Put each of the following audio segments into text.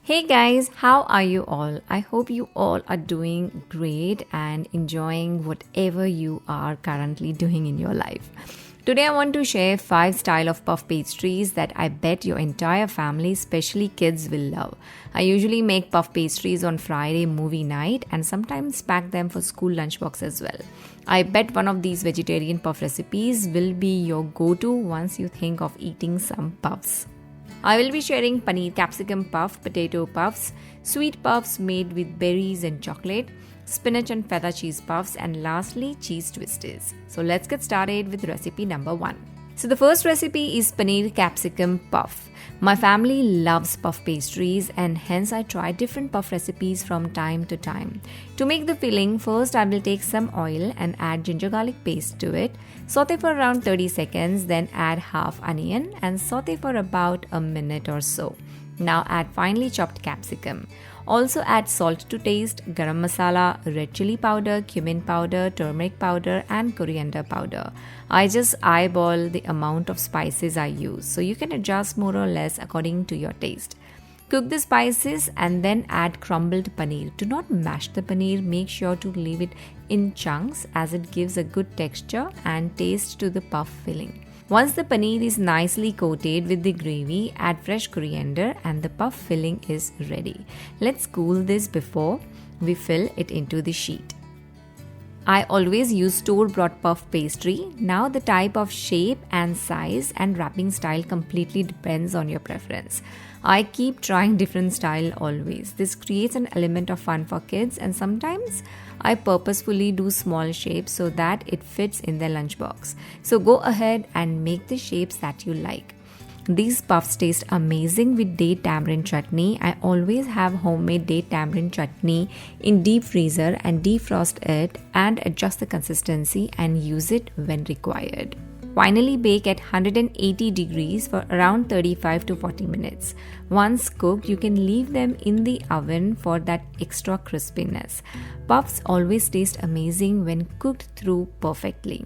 Hey guys, how are you all? I hope you all are doing great and enjoying whatever you are currently doing in your life. Today I want to share 5 style of puff pastries that I bet your entire family, especially kids, will love. I usually make puff pastries on Friday movie night and sometimes pack them for school lunchbox as well. I bet one of these vegetarian puff recipes will be your go-to once you think of eating some puffs. I will be sharing paneer capsicum puff, potato puffs, sweet puffs made with berries and chocolate, spinach and feta cheese puffs, and lastly cheese twisters. So let's get started with recipe number 1. So the first recipe is paneer capsicum puff. My family loves puff pastries and hence I try different puff recipes from time to time. To make the filling, first I will take some oil and add ginger garlic paste to it. Saute for around 30 seconds, then add half onion and saute for about a minute or so. Now add finely chopped capsicum. Also add salt to taste, garam masala, red chili powder, cumin powder, turmeric powder and coriander powder. I just eyeball the amount of spices I use, so you can adjust more or less according to your taste. Cook the spices and then add crumbled paneer. Do not mash the paneer, make sure to leave it in chunks as it gives a good texture and taste to the puff filling. Once the paneer is nicely coated with the gravy, add fresh coriander and the puff filling is ready. Let's cool this before we fill it into the sheet. I always use store-bought puff pastry. Now the type of shape and size and wrapping style completely depends on your preference. I keep trying different style always. This creates an element of fun for kids and sometimes I purposefully do small shapes so that it fits in their lunchbox. So go ahead and make the shapes that you like. These puffs taste amazing with date tamarind chutney. I always have homemade date tamarind chutney in deep freezer and defrost it and adjust the consistency and use it when required. Finally, bake at 180 degrees for around 35 to 40 minutes. Once cooked, you can leave them in the oven for that extra crispiness. Puffs always taste amazing when cooked through perfectly.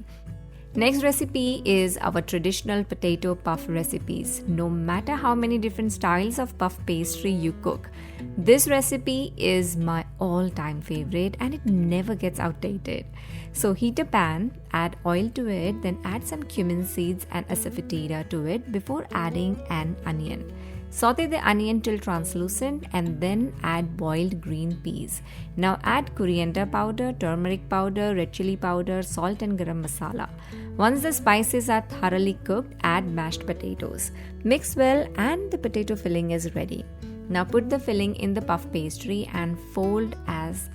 Next recipe is our traditional potato puff recipes. No matter how many different styles of puff pastry you cook, this recipe is my all-time favorite and it never gets outdated. So heat a pan, add oil to it, then add some cumin seeds and asafoetida to it before adding an onion. Saute the onion till translucent and then add boiled green peas. Now add coriander powder, turmeric powder, red chili powder, salt and garam masala. Once the spices are thoroughly cooked, add mashed potatoes. Mix well and the potato filling is ready. Now put the filling in the puff pastry and fold as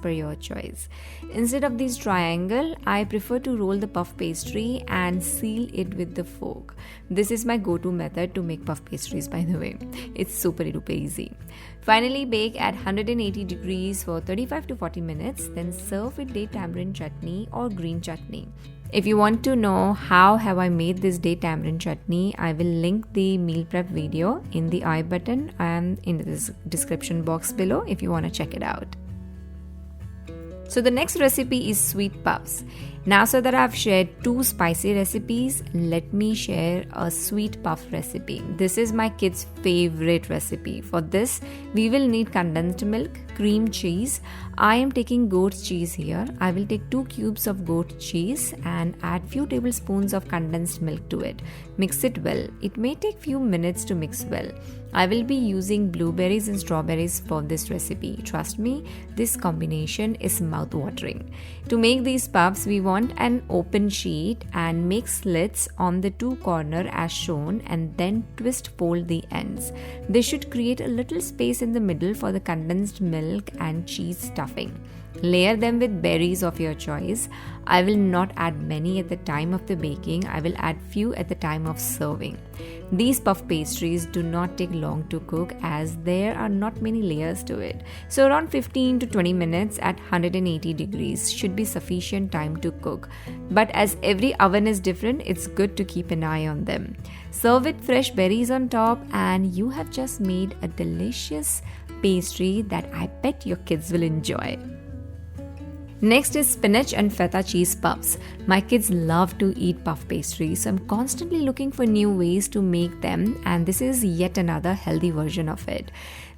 per your choice. Instead of this triangle, I prefer to roll the puff pastry and seal it with the fork. This is my go-to method to make puff pastries, by the way. It's super duper easy. Finally, bake at 180 degrees for 35 to 40 minutes, then serve with date tamarind chutney or green chutney. If you want to know how have I made this date tamarind chutney, I will link the meal prep video in the I button and in the description box below if you want to check it out. So the next recipe is sweet puffs. Now so that I've shared 2 spicy recipes, let me share a sweet puff recipe. This is my kids' favorite recipe. For this, we will need condensed milk, cream cheese. I am taking goat cheese here. I will take 2 cubes of goat cheese and add few tablespoons of condensed milk to it. Mix it well. It may take few minutes to mix well. I will be using blueberries and strawberries for this recipe. Trust me, this combination is mouth-watering. To make these puffs, we want an open sheet and make slits on the 2 corners as shown and then fold the ends. This should create a little space in the middle for the condensed milk and cheese stuffing. Layer them with berries of your choice. I will not add many at the time of the baking. I will add few at the time of serving. These puff pastries do not take long to cook as there are not many layers to it. So around 15 to 20 minutes at 180 degrees should be sufficient time to cook. But as every oven is different, it's good to keep an eye on them. Serve with fresh berries on top and you have just made a delicious pastry that I bet your kids will enjoy. Next is spinach and feta cheese puffs. My kids love to eat puff pastry, so I'm constantly looking for new ways to make them, and this is yet another healthy version of it.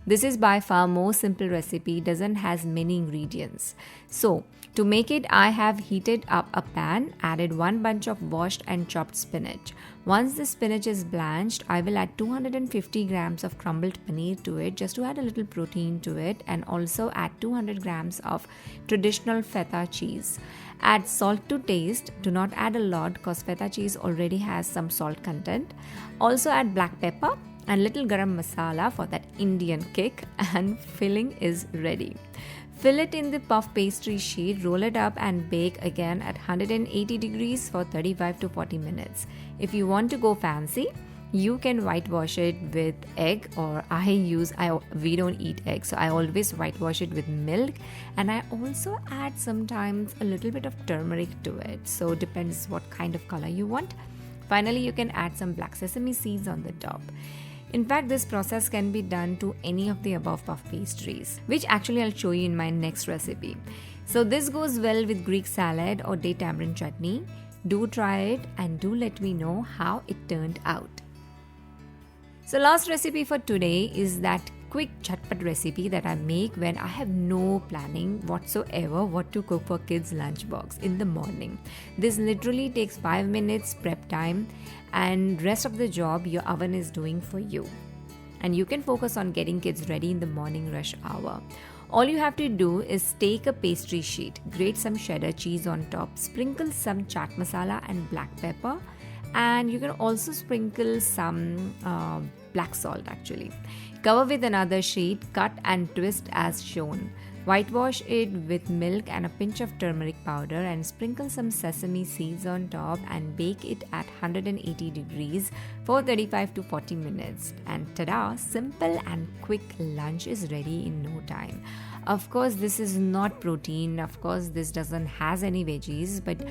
This is by far more simple recipe, doesn't has many ingredients. So, to make it, I have heated up a pan, added one bunch of washed and chopped spinach. Once the spinach is blanched, I will add 250 grams of crumbled paneer to it just to add a little protein to it, and also add 200 grams of traditional feta cheese. Add salt to taste. Do not add a lot because feta cheese already has some salt content. Also add black pepper and little garam masala for that Indian kick, and filling is ready. Fill it in the puff pastry sheet, roll it up and bake again at 180 degrees for 35 to 40 minutes. If you want to go fancy, you can whitewash it with egg, or we don't eat egg, so I always whitewash it with milk, and I also add sometimes a little bit of turmeric to it, so depends what kind of color you want. Finally, you can add some black sesame seeds on the top. In fact, this process can be done to any of the above puff pastries, which actually I'll show you in my next recipe. So this goes well with Greek salad or date tamarind chutney. Do try it and do let me know how it turned out. So last recipe for today is that quick chatpat recipe that I make when I have no planning whatsoever what to cook for kids' lunchbox in the morning. This literally takes 5 minutes prep time, and rest of the job your oven is doing for you. And you can focus on getting kids ready in the morning rush hour. All you have to do is take a pastry sheet, grate some cheddar cheese on top, sprinkle some chaat masala and black pepper, and you can also sprinkle some black salt actually. Cover with another sheet, cut and twist as shown. Whitewash it with milk and a pinch of turmeric powder, and sprinkle some sesame seeds on top and bake it at 180 degrees for 35 to 40 minutes. And ta-da! Simple and quick lunch is ready in no time. Of course, this is not protein. Of course, this doesn't has any veggies, but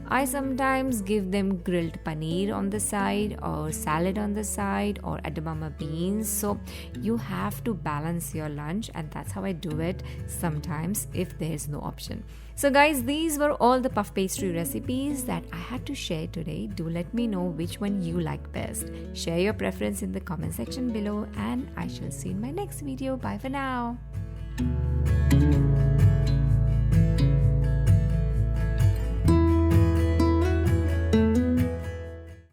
I sometimes give them grilled paneer on the side, or salad on the side, or edamame beans. So you have to balance your lunch, and that's how I do it sometimes if there's no option. So guys, these were all the puff pastry recipes that I had to share today. Do let me know which one you like best. Share your preference in the comment section below, and I shall see you in my next video. Bye for now.